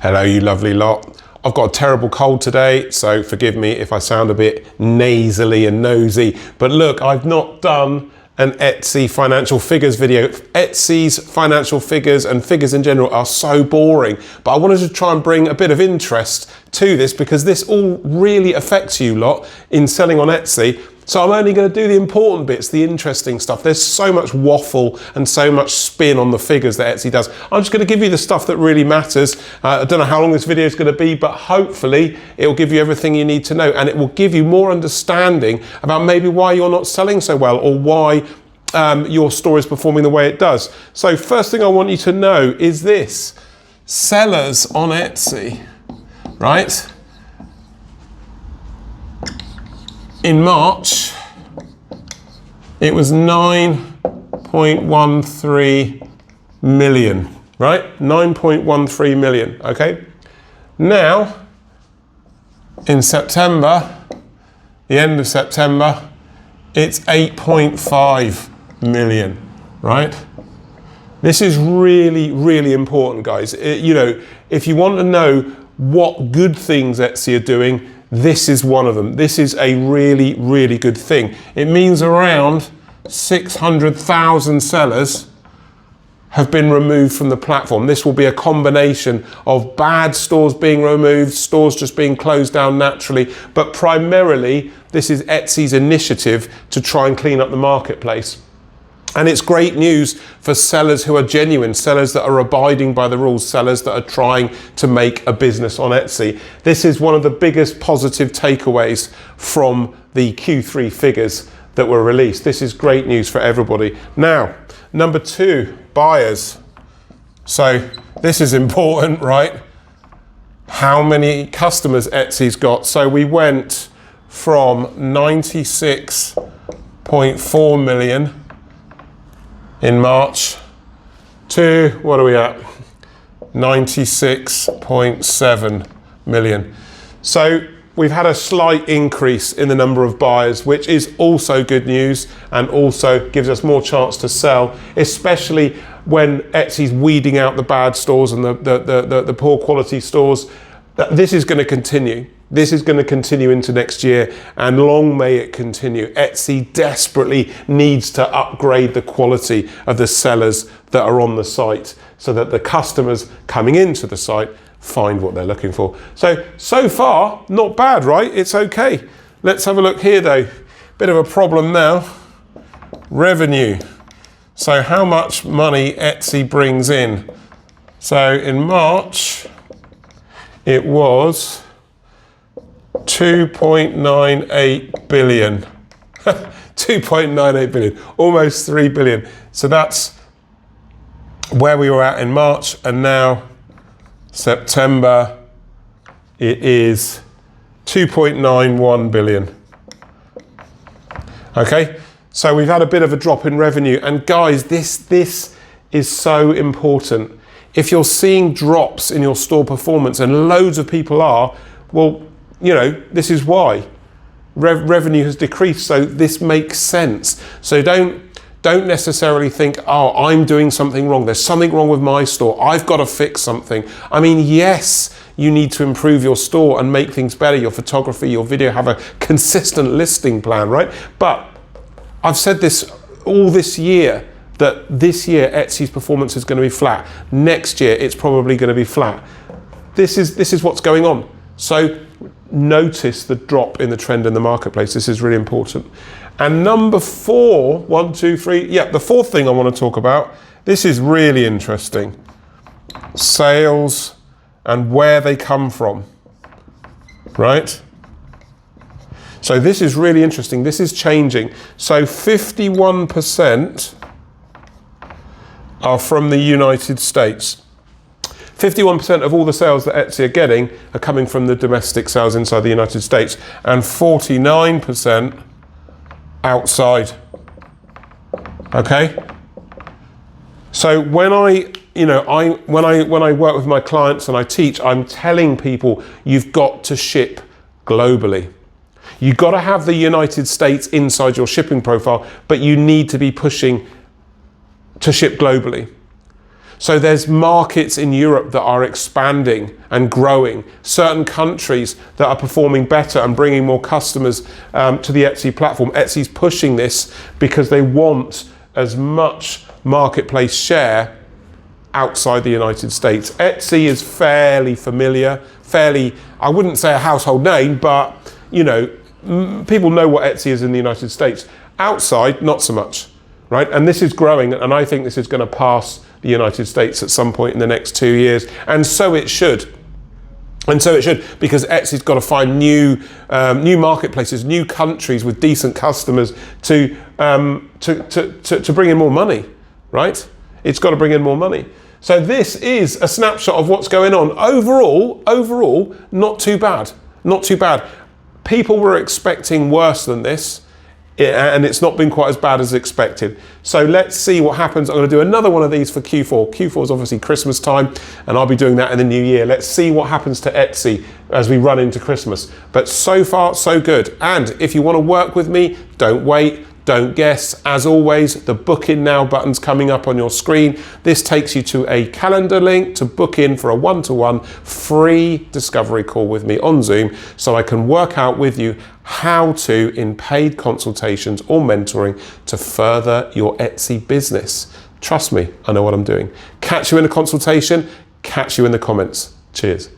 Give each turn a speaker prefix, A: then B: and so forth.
A: Hello, you lovely lot. I've got a terrible cold today, so forgive me if I sound a bit nasally and nosy. But look, I've not done an Etsy financial figures video. Etsy's financial figures and figures in general are so boring, but I wanted to try and bring a bit of interest to this because this all really affects you lot in selling on Etsy. So I'm only going to do the important bits, the interesting stuff. There's so much waffle and so much spin on the figures that Etsy does. I'm just going to give you the stuff that really matters. I don't know how long this video is going to be, but hopefully it will give you everything you need to know, and it will give you more understanding about maybe why you're not selling so well or why your store is performing the way it does. So first thing I want you to know is this: sellers on Etsy, right? In March, it was 9.13 million, right? 9.13 million, okay? Now, in September, the end of September, it's 8.5 million, right? This is really, really important, guys. You know, if you want to know what good things Etsy are doing, this is one of them. This is a really, really good thing. It means around 600,000 sellers have been removed from the platform. This will be a combination of bad stores being removed, stores just being closed down naturally, but primarily this is Etsy's initiative to try and clean up the marketplace. And it's great news for sellers who are genuine, sellers that are abiding by the rules, sellers that are trying to make a business on Etsy. This is one of the biggest positive takeaways from the Q3 figures that were released. This is great news for everybody. Now, number two, buyers. So this is important, right? How many customers Etsy's got. So we went from 96.4 million in March to, what are we at? 96.7 million. So we've had a slight increase in the number of buyers, which is also good news and also gives us more chance to sell, especially when Etsy's weeding out the bad stores and the poor quality stores. This is going to continue. This is going to continue into next year, and long may it continue. Etsy desperately needs to upgrade the quality of the sellers that are on the site so that the customers coming into the site find what they're looking for. So far, not bad, right? It's okay. Let's have a look here though. Bit of a problem now. Revenue. So how much money Etsy brings in. So in March, it was 2.98 billion. 2.98 billion, almost 3 billion. So that's where we were at in March, and now September, it is 2.91 billion. Okay, so we've had a bit of a drop in revenue, and guys, this is so important. If you're seeing drops in your store performance, and loads of people are, well, you know, this is why. Revenue has decreased, so this makes sense. So don't necessarily think, oh, I'm doing something wrong. There's something wrong with my store. I've got to fix something. I mean, yes, you need to improve your store and make things better, your photography, your video, have a consistent listing plan, right? But I've said this all this year, that this year Etsy's performance is going to be flat. Next year, it's probably going to be flat. This is what's going on. So notice the drop in the trend in the marketplace. This is really important. And number four, 1, 2, 3, yeah, the fourth thing I want to talk about, this is really interesting. Sales and where they come from, right? So this is really interesting. This is changing. So 51% are from the United States. 51% of all the sales that Etsy are getting are coming from the domestic sales inside the United States, and 49% outside. Okay? So when I work with my clients and I teach, I'm telling people you've got to ship globally. You've got to have the United States inside your shipping profile, but you need to be pushing to ship globally. So there's markets in Europe that are expanding and growing, certain countries that are performing better and bringing more customers to the Etsy platform. Etsy's pushing this because they want as much marketplace share outside the United States. Etsy is fairly familiar, I wouldn't say a household name, but you know, people know what Etsy is in the United States. Outside, not so much, right? And this is growing, and I think this is going to pass the United States at some point in the next 2 years, and so it should. And so it should, because Etsy's got to find new marketplaces, new countries with decent customers to bring in more money, right? It's got to bring in more money. So this is a snapshot of what's going on. Overall, not too bad. Not too bad. People were expecting worse than this, and it's not been quite as bad as expected. So let's see what happens. I'm going to do another one of these for Q4. Q4 is obviously Christmas time, and I'll be doing that in the new year. Let's see what happens to Etsy as we run into Christmas. But so far, so good. And if you want to work with me, don't wait. Don't guess. As always, the book in now button's coming up on your screen. This takes you to a calendar link to book in for a one-to-one free discovery call with me on Zoom, so I can work out with you how to, in paid consultations or mentoring, to further your Etsy business. Trust me, I know what I'm doing. Catch you in a consultation, catch you in the comments. Cheers.